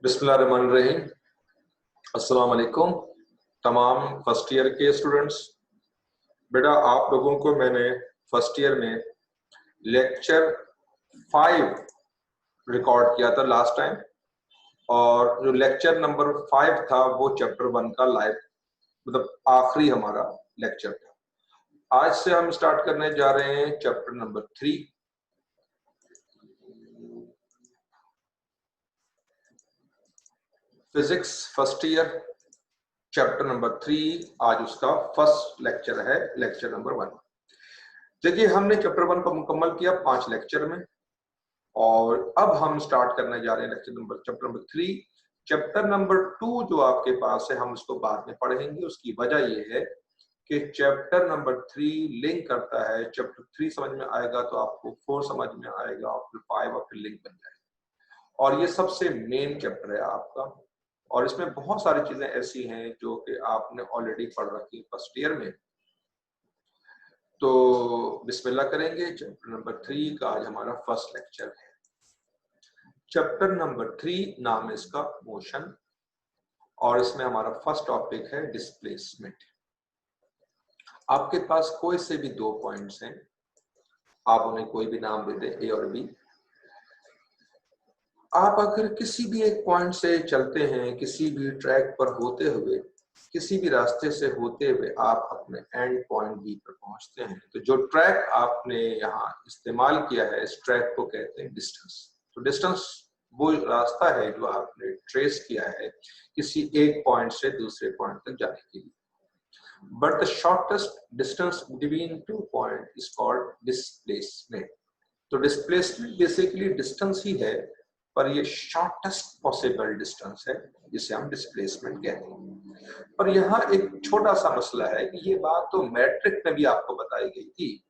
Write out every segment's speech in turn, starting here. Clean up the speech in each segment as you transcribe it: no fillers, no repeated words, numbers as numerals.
बिस्मिल्लाहिर्रहमानिर्रहीम। अस्सलाम वालेकुम तमाम फर्स्ट ईयर के स्टूडेंट्स। बेटा आप लोगों को मैंने फर्स्ट ईयर में लेक्चर 5 रिकॉर्ड किया था लास्ट टाइम, और जो लेक्चर नंबर 5 था वो चैप्टर 1 का लाइव मतलब आखिरी हमारा लेक्चर था। आज से हम स्टार्ट करने जा रहे हैं chapter number 3। Physics first year chapter number 3। आज उसका फर्स्ट लेक्चर है, लेक्चर नंबर 1। देखिए हमने चैप्टर 1 को मुकम्मल किया 5 लेक्चर में, और अब हम स्टार्ट करने जा रहे हैं चैप्टर नंबर 3। चैप्टर नंबर 2 जो आपके पास है हम उसको बाद में पढ़ेंगे। उसकी वजह यह है कि चैप्टर नंबर 3 लिंक करता है। चैप्टर 3 समझ में आएगा तो आपको 4 समझ में आएगा, और फिर 5 और फिर लिंक बन जाएगा। और ये सबसे मेन चैप्टर है आपका, और इसमें बहुत सारी चीजें ऐसी हैं जो कि आपने ऑलरेडी पढ़ रखी फर्स्ट ईयर में। तो बिस्मिल्लाह करेंगे। चैप्टर नंबर 3 का आज हमारा फर्स्ट लेक्चर है। चैप्टर नंबर 3 नाम है इसका मोशन, और इसमें हमारा फर्स्ट टॉपिक है डिस्प्लेसमेंट। आपके पास कोई से भी 2 पॉइंट्स हैं, आप उन्हें कोई भी नाम दे दें, ए और बी। आप अगर किसी भी एक पॉइंट से चलते हैं, किसी भी ट्रैक पर होते हुए, किसी भी रास्ते से होते हुए आप अपने एंड पॉइंट बी पर पहुंचते हैं, तो जो ट्रैक आपने यहाँ इस्तेमाल किया है इस ट्रैक को कहते हैं डिस्टेंस। तो डिस्टेंस वो रास्ता है जो आपने ट्रेस किया है किसी एक पॉइंट से दूसरे पॉइंट तक जाने के लिए। But the shortest distance between 2 point is called displacement. तो डिस्प्लेसमेंट बेसिकली डिस्टेंस ही है, पर ये शॉर्टेस्ट पॉसिबल डिस्टेंस है जिसे हम डिस्प्लेसमेंट कहते हैं। पर यहाँ एक छोटा सा मसला है कि ये बात तो मैट्रिक में भी आपको बताई गई थी,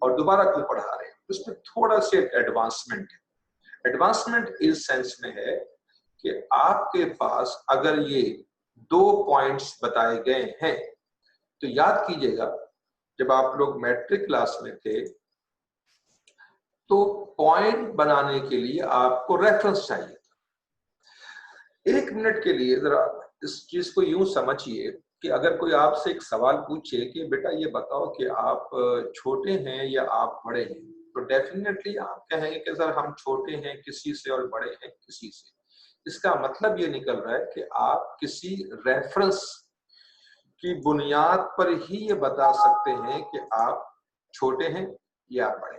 और दोबारा क्यों पढ़ा रहे हैं, उसमें थोड़ा सा एडवांसमेंट है। एडवांसमेंट इस सेंस में है कि आपके पास अगर ये 2 पॉइंट्स बताए गए हैं, तो याद कीजिएगा जब आप लोग मैट्रिक क्लास में थे तो पॉइंट बनाने के लिए आपको रेफरेंस चाहिए था। 1 मिनट के लिए जरा इस चीज को यूं समझिए कि अगर कोई आपसे एक सवाल पूछे कि बेटा ये बताओ कि आप छोटे हैं या आप बड़े हैं, तो डेफिनेटली आप कहेंगे कि सर हम छोटे हैं किसी से और बड़े हैं किसी से। इसका मतलब ये निकल रहा है कि आप किसी रेफरेंस की बुनियाद पर ही ये बता सकते हैं कि आप छोटे हैं या बड़े।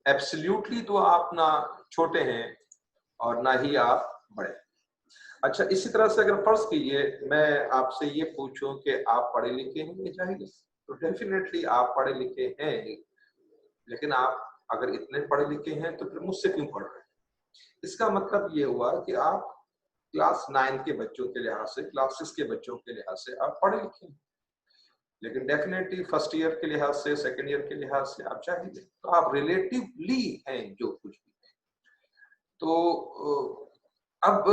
एब्सोल्युटली तो आप ना छोटे हैं और ना ही आप बड़े। अच्छा, इसी तरह से अगर फर्ज कीजिए मैं आपसे ये पूछूं कि आप पढ़े लिखे हैं या जाहिल, तो डेफिनेटली आप पढ़े लिखे हैं, लेकिन आप अगर इतने पढ़े लिखे हैं तो फिर मुझसे क्यों पढ़ रहे हैं? इसका मतलब ये हुआ कि आप क्लास 9 के बच्चों के लिहाज से, क्लास 6 के बच्चों के लिहाज से आप पढ़े लिखे हैं, लेकिन डेफिनेटली फर्स्ट ईयर के लिहाज से, सेकंड ईयर के लिहाज से आप चाहिए, तो आप रिलेटिवली हैं जो कुछ भी हैं। तो अब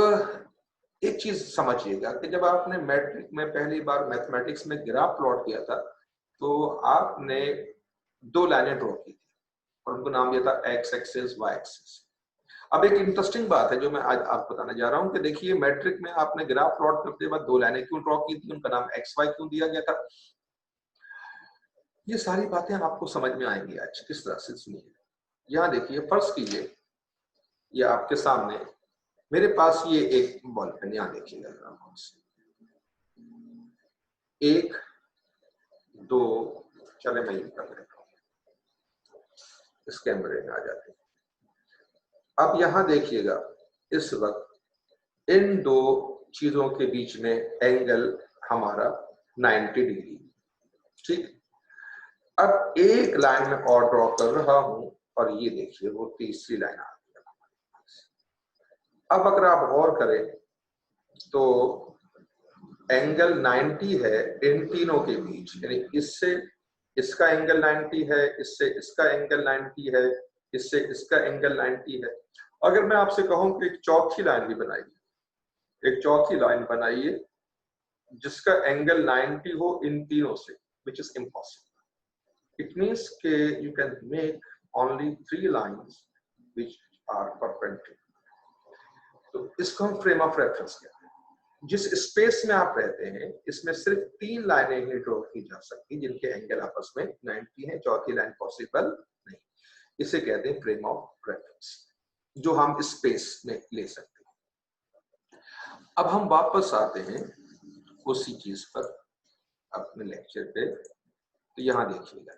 एक चीज समझिएगा कि जब आपने मैट्रिक में पहली बार मैथमेटिक्स में ग्राफ प्लॉट किया था, तो आपने 2 लाइनें ड्रॉ की थी और उनको नाम दिया था एक्स एक्सिस वाई एक्सिस। अब एक इंटरेस्टिंग बात है जो मैं आज आपको बताने जा रहा हूं कि देखिए मैट्रिक में आपने ग्राफ प्लॉट करते बाद 2 लाइनें क्यों ड्रॉ की थी, उनका नाम एक्स वाई क्यों दिया गया था, ये सारी बातें आपको समझ में आएंगी आज। किस तरह से सुनिए, यहाँ देखिए फर्ज कीजिए ये आपके सामने मेरे पास ये एक बॉल पेन, यहाँ देखिएगा, 1 2, चले मैं ये कर लेता हूँ, इस कैमरे में आ जाते हैं। अब यहाँ देखिएगा इस वक्त इन 2 चीजों के बीच में एंगल हमारा 90 डिग्री, ठीक। अब एक लाइन में और ड्रॉ कर रहा हूं, और ये देखिए वो तीसरी लाइन आ गई। अब अगर आप गौर करें तो एंगल 90 है इन तीनों के बीच, यानी इससे इसका एंगल 90 है, इससे इसका एंगल 90 है, इससे इसका एंगल 90 है। अगर मैं आपसे कहूं कि एक चौथी लाइन भी बनाइए, एक चौथी लाइन बनाइए जिसका एंगल 90 हो इन तीनों से, which is impossible. It means कि you can make only 3 lines which are perpendicular. तो तो इसको हम फ्रेम ऑफ रेफरेंस कहते हैं। जिस स्पेस में आप रहते हैं इसमें सिर्फ 3 लाइनें ही ड्रॉ की जा सकती जिनके एंगल आपस में 90 है, चौथी लाइन पॉसिबल नहीं। इसे कहते हैं फ्रेम ऑफ रेफरेंस, जो हम स्पेस में ले सकते हैं। अब हम वापस आते हैं उसी चीज पर अपने लेक्चर पे। तो यहां देखिएगा,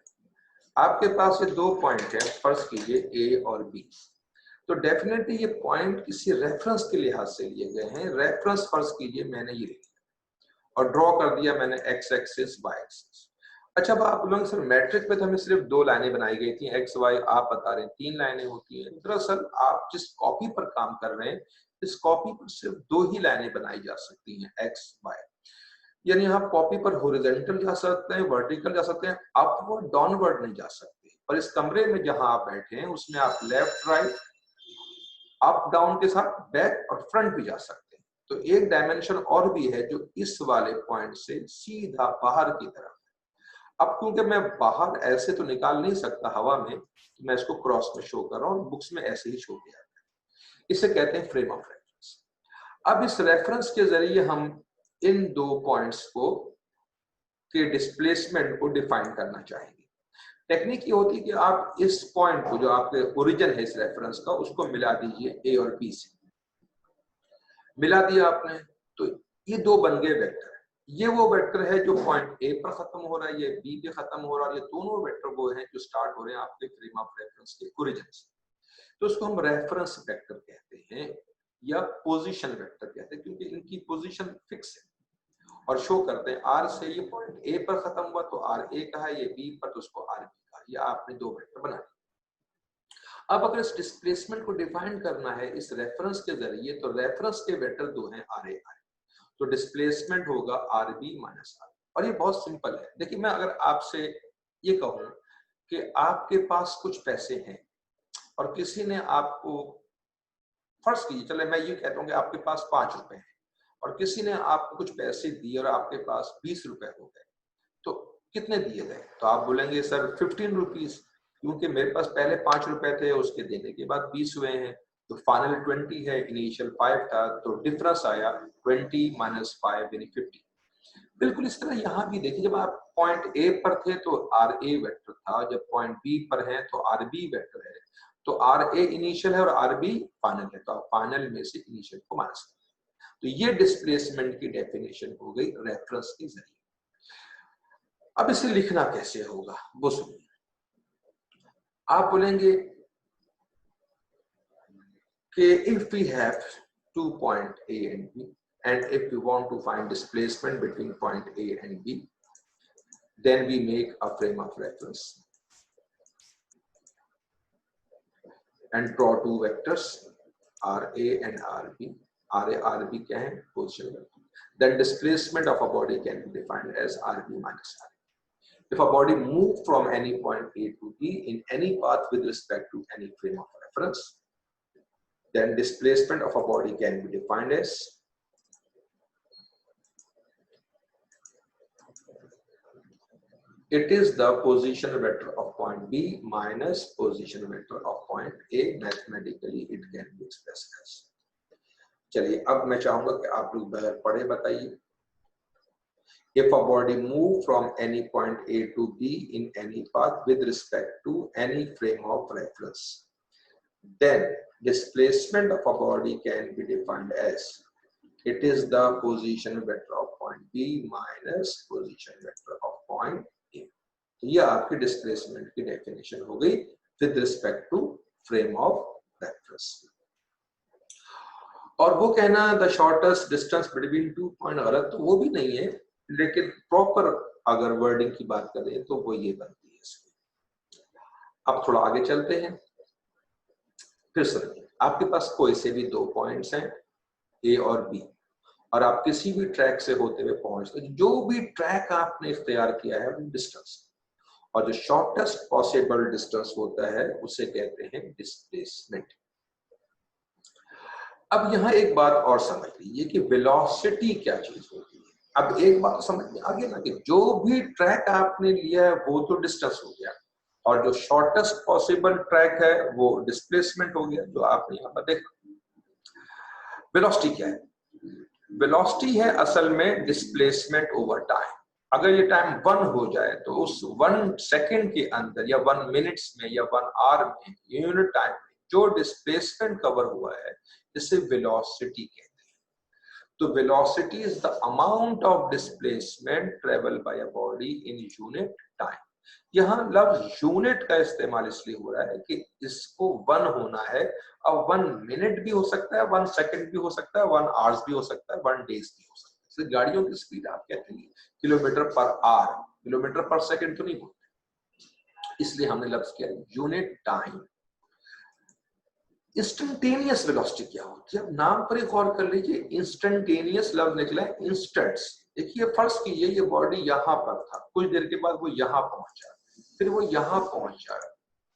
आपके पास ये 2 पॉइंट है, फर्ज कीजिए ए और बी। तो डेफिनेटली ये पॉइंट किसी रेफरेंस के लिहाज से लिए गए हैं। रेफरेंस फर्ज कीजिए मैंने ये लिया और ड्रॉ कर दिया मैंने एक्स एक्सिस वाई एक्सिस। अच्छा, अब आप बोलेंगे सर मैट्रिक में तो हमें सिर्फ 2 लाइनें बनाई गई थी, एक्स वाई, आप बता रहे हैं 3 लाइनें होती हैं। दरअसल आप जिस कॉपी पर काम कर रहे हैं इस कॉपी पर सिर्फ 2 ही लाइनें बनाई जा सकती हैं, एक्स वाई। यानी आप कॉपी पर हॉरिजॉन्टल जा सकते हैं, वर्टिकल जा सकते हैं, अपवर्ड डाउनवर्ड नहीं जा सकते। और इस कमरे में जहां आप बैठे हैं उसमें आप लेफ्ट राइट अप डाउन के साथ बैक और फ्रंट भी जा सकते हैं। तो एक डायमेंशन और भी है जो इस वाले पॉइंट से सीधा बाहर की तरफ। अब क्योंकि मैं बाहर ऐसे तो निकाल नहीं सकता हवा में, तो मैं इसको क्रॉस में शो कर रहा हूँ, बुक्स में ऐसे ही शो किया है। इसे कहते हैं फ्रेम ऑफ रेफरेंस। अब इस रेफरेंस के जरिए हम इन 2 पॉइंट्स को के डिस्प्लेसमेंट को डिफाइन करना चाहेंगे। टेक्निक ये होती है कि आप इस पॉइंट को, जो आपके ओरिजिन है इस रेफरेंस का, उसको मिला दीजिए ए और बी से। मिला दिया आपने तो ये 2 बन गए वेक्टर। ये वो वेक्टर है जो पॉइंट ए पर खत्म हो रहा है, ये बी पे खत्म हो रहा है। ये दोनों वेक्टर वो हैं जो स्टार्ट हो रहे हैं आपके फ्रेम ऑफ रेफरेंस के ओरिजिन से। तो उसको हम रेफरेंस वेक्टर कहते हैं या पोजीशन वेक्टर कहते हैं, क्योंकि इनकी पोजीशन फिक्स है और शो करते हैं आर से। ये पॉइंट ए पर खत्म हुआ तो आर ए का है, ये बी पर तो उसको आर बी का। ये आपने 2 वेक्टर बना दिए। अब अगर इस डिस्प्लेसमेंट को डिफाइन करना है इस रेफरेंस के जरिए, तो रेफरेंस के वेक्टर 2 हैं आर ए आर, तो डिस्प्लेसमेंट होगा आर बी माइनस आर। और ये बहुत सिंपल है। देखिए, मैं अगर आपसे ये कहूं कि आपके पास कुछ पैसे हैं और किसी ने आपको, फर्ज कीजिए, चले मैं ये कहता हूं कि आपके पास 5 रुपए हैं और किसी ने आपको कुछ पैसे दिए और आपके पास 20 रुपए हो गए, तो कितने दिए गए? तो आप बोलेंगे सर 15 रुपीज, क्योंकि मेरे पास पहले 5 रुपए थे, उसके देने के बाद 20 हुए हैं, तो फाइनल 20 है, इनिशियल 5 था, तो डिफरेंस आया 20 माइनस 5 यानी 50। बिल्कुल इस तरह यहाँ भी देखिए, जब आप पॉइंट ए पर थे तो आर ए वेक्टर था, जब पॉइंट बी पर है तो आर बी वेक्टर है। तो आर ए इनिशियल है और आर बी फाइनल है, तो आप फाइनल में से इनिशियल को माइनस करें। तो ये डिस्प्लेसमेंट की डेफिनेशन हो गई रेफरेंस के जरिए। अब इसे लिखना कैसे होगा वो सुनिए। आप बोलेंगे कि if we have 2 point A and B and if we want to find displacement between point A and B, then we make a frame of reference and draw 2 vectors RA and RB. RA RB क्या है? Position vector. Then displacement of a body can be defined as RB minus RA. If a body moves from any point A to B in any path with respect to any frame of reference, then displacement of a body can be defined as it is the position vector of point B minus position vector of point A. Mathematically it can be expressed as. चलिए, अब मैं चाहूंगा कि आप लोग पढ़े बताइए। If a body move from any point A to B in any path with respect to any frame of reference, then displacement of a body can be defined as it is the position vector of point B minus position vector of point A. ये आपकी displacement की definition हो गई with respect to frame of reference. और वो कहना the shortest distance between 2 point गलत तो वो भी नहीं है, लेकिन प्रॉपर अगर वर्डिंग की बात करें तो वो ये बनती है इसमें। अब थोड़ा आगे चलते हैं। फिर सुनिए, आपके पास कोई से भी 2 पॉइंट्स हैं ए और बी और आप किसी भी ट्रैक से होते हुए पहुंचते, जो भी ट्रैक आपने इख्तियार किया है वो डिस्टेंस, और जो शॉर्टेस्ट पॉसिबल डिस्टेंस होता है उसे कहते हैं डिस्प्लेसमेंट। अब यहाँ एक बात और समझ लीजिए कि वेलोसिटी क्या चीज होती है। अब एक बात समझ में आ गया ना कि जो भी ट्रैक आपने लिया है वो तो डिस्टेंस हो गया और जो शॉर्टेस्ट पॉसिबल ट्रैक है वो डिस्प्लेसमेंट हो गया, जो आपने यहाँ पर देखा। वेलोसिटी क्या है? वेलोसिटी है असल में डिस्प्लेसमेंट ओवर टाइम। अगर ये टाइम 1 हो जाए तो उस 1 सेकंड के अंदर या 1 मिनट्स में या 1 आवर में, यूनिट टाइम में जो डिस्प्लेसमेंट कवर हुआ है, जिसे वेलोसिटी कहते हैं। तो velocity is the amount of displacement travel by a body in unit time. यहाँ लफ्ज यूनिट का इस्तेमाल इसलिए हो रहा है कि इसको 1 होना है। अब 1 मिनट भी हो सकता है, 1 सेकंड भी हो सकता है, 1 आवर्स भी हो सकता है, 1 डेज भी हो सकता है। जैसे गाड़ियों की स्पीड आप कहते हैं किलोमीटर पर आवर, किलोमीटर पर सेकंड तो नहीं बोलते, इसलिए हमने लफ्ज किया यूनिट टाइम। इंस्टेंटेनियस वेलोसिटी क्या होती है? अब नाम पर एक गौर कर लीजिए, इंस्टेंटेनियस लफ्ज निकला है इंस्टेंट्स। देखिए फर्ज कीजिए ये बॉडी यहाँ पर था, कुछ देर के बाद वो यहाँ पहुंचा, फिर वो यहाँ पहुंचा,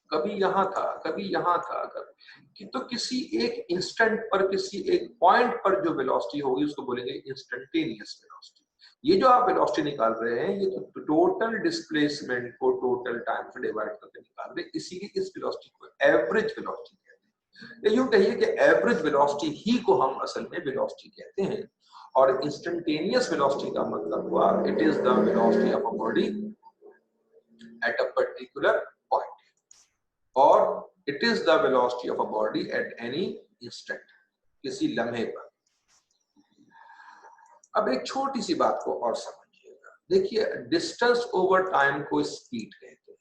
कभी यहाँ था, कभी यहाँ था, कभी तो किसी एक इंस्टेंट पर, किसी एक पॉइंट पर जो वेलोसिटी होगी उसको बोलेंगे इंस्टेंटेनियस वेलोसिटी। ये जो आप वेलोसिटी निकाल रहे हैं, ये तो टोटल डिस्प्लेसमेंट को टोटल टाइम से डिवाइड करके निकाल रहे हैं, इसीलिए इस वेलोसिटी को एवरेज वेलोसिटी कहते हैं। यूं कहिए कि एवरेज वेलोसिटी ही को हम असल में वेलोसिटी कहते हैं। और इंस्टेंटेनियस वेलोसिटी का मतलब हुआ it is the velocity of a body at a particular point, और it is the velocity of a body at any instant, किसी लम्हे पर। अब एक छोटी सी बात को और समझिएगा। देखिए डिस्टेंस ओवर टाइम को स्पीड कहते हैं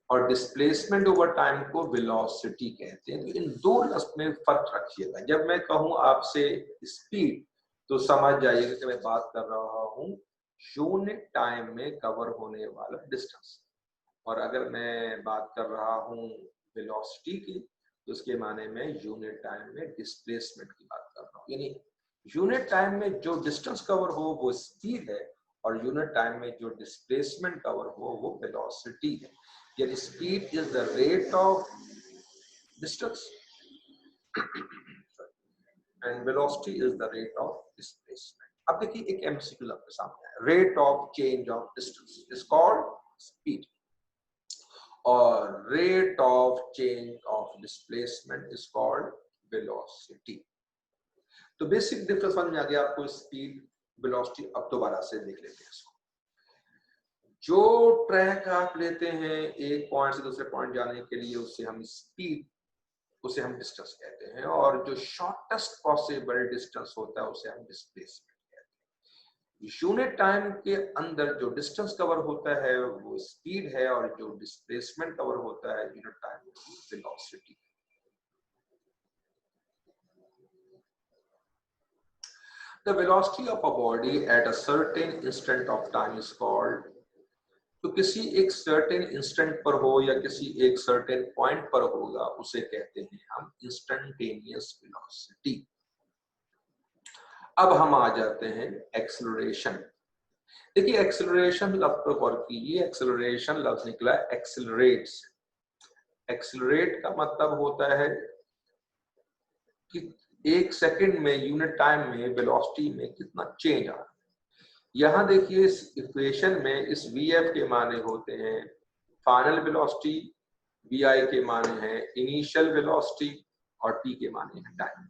और डिस्प्लेसमेंट ओवर टाइम को वेलोसिटी कहते हैं। तो इन दो लफ्ज में फर्क रखिएगा। जब मैं कहूं आपसे स्पीड तो समझ जाइएगा कि मैं बात कर रहा हूं यूनिट टाइम में कवर होने वाला डिस्टेंस, और अगर मैं बात कर रहा हूं वेलोसिटी की तो उसके माने में यूनिट टाइम में डिस्प्लेसमेंट की बात कर रहा हूं। यानी यूनिट टाइम में जो डिस्टेंस कवर हो वो स्पीड है, और यूनिट टाइम में जो डिस्प्लेसमेंट कवर हो वो वेलोसिटी है। यानी speed is the rate of distance and velocity is the rate of displacement. अब देखिए एक एमसीक्यू आपके सामने है, rate of change of distance is called speed और rate of change of displacement is called velocity. तो बेसिक डिफरेंस समझ में आ गया आपको स्पीड वेलोसिटी। अब दोबारा से देख लेते हैं इसको। जो ट्रैक आप लेते हैं एक पॉइंट से दूसरे पॉइंट जाने के लिए, उससे हम स्पीड, उसे हम डिस्टेंस कहते हैं, और जो शॉर्टेस्ट पॉसिबल डिस्टेंस होता है उसे हम डिस्प्लेसमेंट कहते हैं। यूनिट टाइम के अंदर जो डिस्टेंस कवर होता है वो स्पीड है, और जो डिस्प्लेसमेंट कवर होता है यूनिट टाइम में velocity. The velocity of a body at a certain instant of time is called, तो किसी एक सर्टेन इंस्टेंट पर हो या किसी एक सर्टेन पॉइंट पर होगा उसे कहते हैं हम इंस्टेंटेनियस वेलोसिटी। अब हम आ जाते हैं एक्सेलरेशन। देखिए एक्सेलरेशन लफ्ज पर गौर कीजिए। एक्सेलरेशन लफ्ज निकला एक्सेलरेट से। एक्सेलरेट का मतलब होता है कि एक सेकंड में यूनिट टाइम में वेलोसिटी में कितना चेंज आ रहा है। यहां देखिए इस इक्वेशन में इस वीएफ के माने होते हैं फाइनल वेलोसिटी, वीआई के माने हैं इनिशियल वेलोसिटी, और टी के माने हैं टाइम।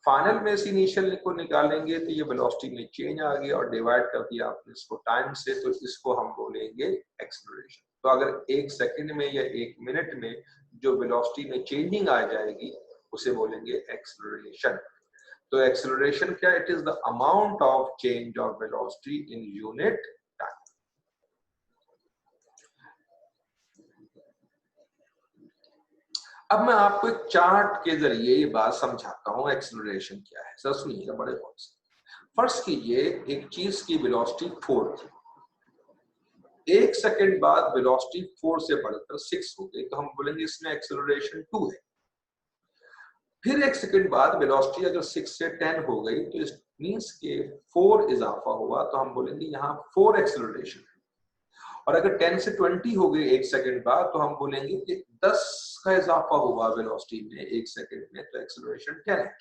फाइनल में से इनिशियल को निकालेंगे तो ये वेलोसिटी में चेंज आ गया, और डिवाइड कर दिया आपने इसको टाइम से, तो इसको हम बोलेंगे एक्सेलरेशन। तो अगर एक सेकंड में या एक मिनट में जो वेलोसिटी में चेंजिंग आ जाएगी उसे बोलेंगे एक्सेलरेशन। तो एक्सेलरेशन क्या? It is the amount of change of velocity in unit time. अब मैं आपको एक चार्ट के जरिए ये बात समझाता हूं एक्सेलरेशन क्या है। सर सुनिएगा बड़े गौर से। फर्स्ट कीजिए एक चीज की वेलोसिटी 4 थी, एक सेकंड बाद वेलोसिटी 4 से बढ़कर 6 हो गई, तो हम बोलेंगे इसमें एक्सेलरेशन 2 है। फिर एक सेकंड बाद वेलोसिटी अगर 6 से 10 हो गई तो इस मींस के 4 इजाफा हुआ, तो हम बोलेंगे यहाँ 4 एक्सेलरेशन है। और अगर 10 से 20 हो गई एक सेकंड बाद, तो हम बोलेंगे कि 10 का इजाफा हुआ वेलोसिटी में एक सेकंड में, तो एक्सेलरेशन 10 है।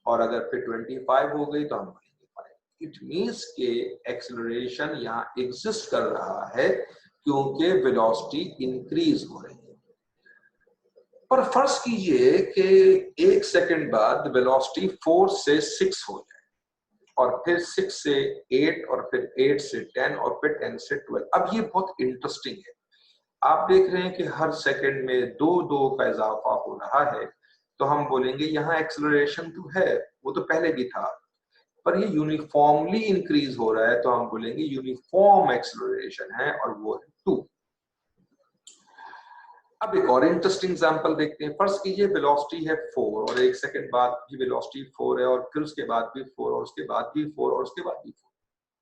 और अगर फिर 25 हो गई तो हम बोलेंगे 5। इट मींस के एक्सेलरेशन यहाँ एग्जिस्ट कर रहा है क्योंकि वेलोसिटी इंक्रीज हो रही है। पर फर्ज कीजिए कि 1 सेकंड बाद वेलोसिटी 4 से 6 हो जाए और फिर 6 से 8 और फिर 8 से 10 और फिर 10 से 12। अब ये बहुत इंटरेस्टिंग है। आप देख रहे हैं कि हर सेकंड में 2-2 का इजाफा हो रहा है, तो हम बोलेंगे यहाँ एक्सेलरेशन तो है, वो तो पहले भी था, पर ये यूनिफॉर्मली इंक्रीज हो रहा है, तो हम बोलेंगे यूनिफॉर्म एक्सेलरेशन है और वो है 2। अब एक और इंटरेस्टिंग एग्जांपल देखते हैं। फर्ज कीजिए वेलोसिटी है 4 और 1 सेकंड बाद भी वेलोसिटी 4 है और फिर उसके बाद भी 4 और उसके बाद भी 4 और उसके बाद भी 4,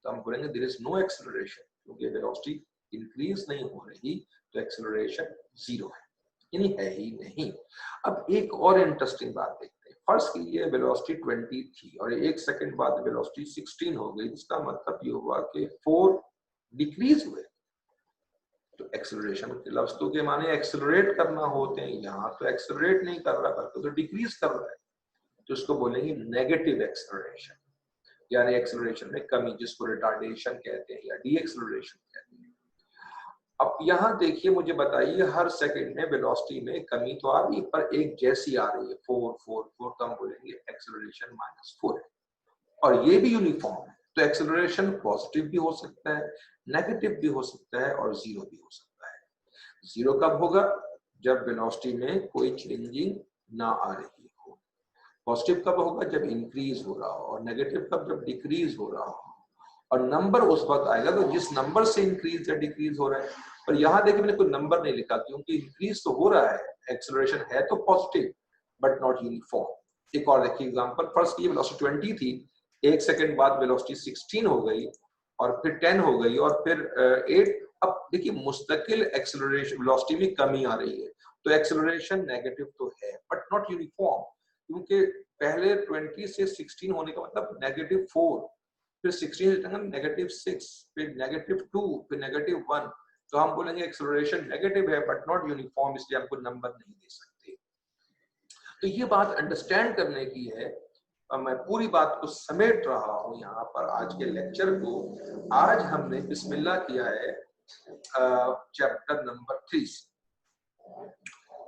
तो हम बोलेंगे देयर इज नो एक्सेलरेशन, क्योंकि वेलोसिटी इंक्रीज नहीं हो रही, तो एक्सेलरेशन 0 है, यानी है ही नहीं। अब एक और इंटरेस्टिंग बात देखते हैं। फर्ज कीजिए वेलोसिटी 20 थी और 1 सेकंड बाद वेलोसिटी 16 हो गई, इसका मतलब ये हुआ कि 4 डिक्रीज हुए। तो एक्सेलरेशन के लफ्ज तो के माने एक्सेलरेट करना होते हैं, यहाँ तो एक्सेलरेट नहीं कर रहा बल्कि तो डिक्रीज कर रहा है, तो इसको बोलेंगे नेगेटिव एक्सेलरेशन, यानी एक्सेलरेशन में कमी, जिसको रिटार्डेशन कहते हैं या डी एक्सेलरेशन कहते हैं। अब यहाँ देखिए, मुझे बताइए हर सेकंड में वेलोसिटी में कमी तो आ रही है, पर एक जैसी आ रही है 4 4 4, तो हम बोलेंगे एक्सेलरेशन -4 है और ये भी यूनिफॉर्म है। तो एक्सेलरेशन पॉजिटिव भी हो सकता है, नेगेटिव भी हो सकता है और 0 भी हो सकता है। 0 कब होगा? जब वेलोसिटी में कोई चेंजिंग ना आ रही हो। पॉजिटिव कब होगा? जब इंक्रीज हो रहा हो। और नेगेटिव कब? जब डिक्रीज हो रहा हो। और नंबर उस वक्त आएगा तो जिस नंबर से इंक्रीज या डिक्रीज हो रहा है। पर यहाँ देखिए मैंने कोई नंबर नहीं लिखा, क्योंकि इंक्रीज तो हो रहा है, एक्सेलरेशन है तो पॉजिटिव बट नॉट यूनिफॉर्म। एक और देखिए एग्जांपल। फर्स्ट की वेलोसिटी 20 थी, 1 सेकंड बाद वेलोसिटी 16 हो गई और फिर 10 हो गई और फिर 8। अब देखिए मुस्तकिल एक्सेलरेशन वेलोसिटी में कमी आ रही है, तो एक्सेलरेशन नेगेटिव तो है बट नॉट यूनिफॉर्म, क्योंकि पहले 20 से 16 होने का मतलब -4, फिर 16 से -6, फिर -2, फिर -1, तो हम बोलेंगे एक्सेलरेशन नेगेटिव है बट नॉट यूनिफॉर्म, इसलिए हमको नंबर नहीं दे सकते। तो ये बात अंडरस्टैंड करने की है। मैं पूरी बात को समेट रहा हूं यहाँ पर आज के लेक्चर को। आज हमने बिस्मिल्लाह किया है चैप्टर नंबर 3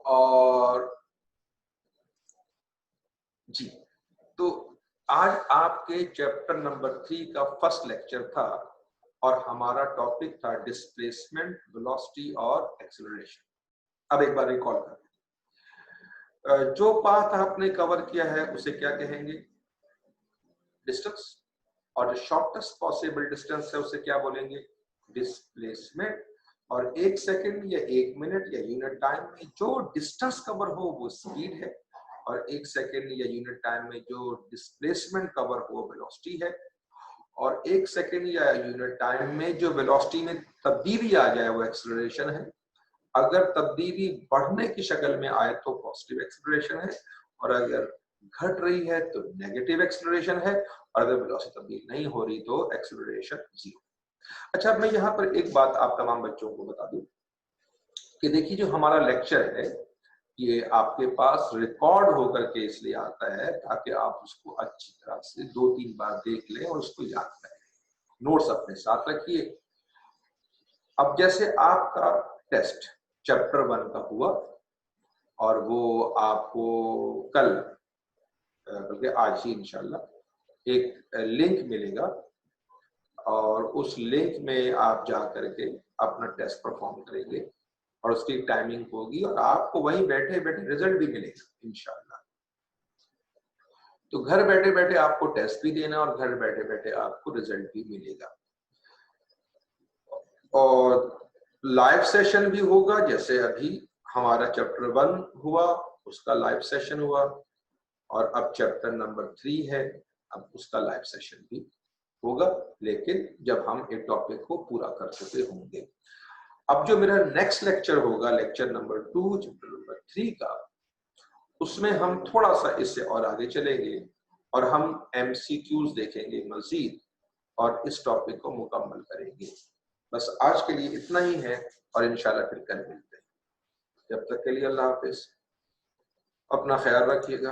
और जी, तो आज आपके चैप्टर नंबर 3 का फर्स्ट लेक्चर था और हमारा टॉपिक था डिस्प्लेसमेंट, वेलोसिटी और एक्सेलरेशन। अब एक बार रिकॉल करें, जो पाथ आपने कवर किया है उसे क्या कहेंगे? डिस्टेंस। और जो शॉर्टेस्ट पॉसिबल डिस्टेंस है उसे क्या बोलेंगे? डिस्प्लेसमेंट। और 1 सेकंड या 1 मिनट या यूनिट टाइम में जो डिस्टेंस कवर हो वो स्पीड है, और 1 सेकंड या यूनिट टाइम में जो डिस्प्लेसमेंट कवर हो वेलोसिटी है, और 1 सेकंड या यूनिट टाइम में जो वेलोसिटी में तब्दीली आ जाए वो एक्सेलरेशन है। अगर तब्दीली बढ़ने की शक्ल में आए तो पॉजिटिव एक्सेलरेशन है, और अगर घट रही है तो नेगेटिव एक्सेलरेशन है, और अगर वेलोसिटी तब्दील नहीं हो रही तो एक्सेलरेशन 0। अच्छा, मैं यहाँ पर एक बात आप तमाम बच्चों को बता दूं कि देखिए जो हमारा लेक्चर है ये आपके पास रिकॉर्ड होकर के इसलिए आता है ताकि आप उसको अच्छी तरह से 2-3 बार देख लें और उसको याद करें। नोट्स अपने साथ रखिए। अब जैसे आपका टेस्ट चैप्टर 1 का हुआ और वो आपको कल बल्कि आज ही इंशाल्लाह एक लिंक मिलेगा और उस लिंक में आप जा करके अपना टेस्ट परफॉर्म करेंगे और उसकी टाइमिंग होगी और आपको वहीं बैठे बैठे रिजल्ट भी मिलेगा इंशाल्लाह। तो घर बैठे बैठे आपको टेस्ट भी देना और घर बैठे बैठे आपको रिजल्ट भी मिलेगा। और लाइव सेशन भी होगा, जैसे अभी हमारा चैप्टर 1 हुआ उसका लाइव सेशन हुआ और अब चैप्टर नंबर 3 है, अब उसका लाइव सेशन भी होगा, लेकिन जब हम एक टॉपिक को पूरा कर चुके होंगे। अब जो मेरा नेक्स्ट लेक्चर होगा, लेक्चर नंबर 2 चैप्टर नंबर 3 का, उसमें हम थोड़ा सा इससे और आगे चलेंगे और हम MCQs देखेंगे मजीद और इस टॉपिक को मुकम्मल करेंगे। बस आज के लिए इतना ही है और इंशाल्लाह फिर कल मिलते हैं। जब तक के लिए अल्लाह हाफिज, अपना ख्याल रखिएगा।